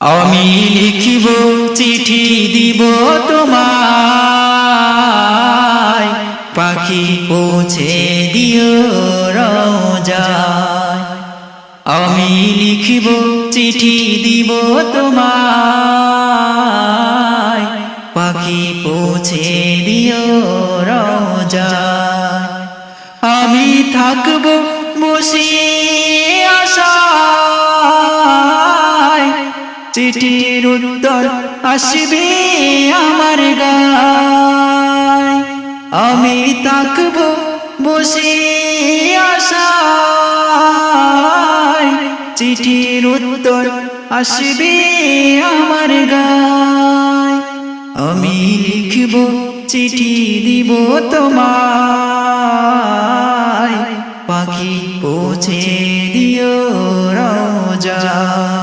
আমি লিখিব চিঠি দিব তোমায়, পাখি পৌঁছে দিও রোজায়। আমি লিখিব চিঠি দিব তোমায়, পাখি পৌঁছে দিও রোজায়। আমি থাকব বসে আশায়, চিঠির উত্তর আসবে আমার গায়। আমি থাকব বসে আশায়, চিঠির উত্তর আসবে আমার গায়। আমি লিখব চিঠি দিব তোমায়, পাখি পৌঁছে দিও রোজায়।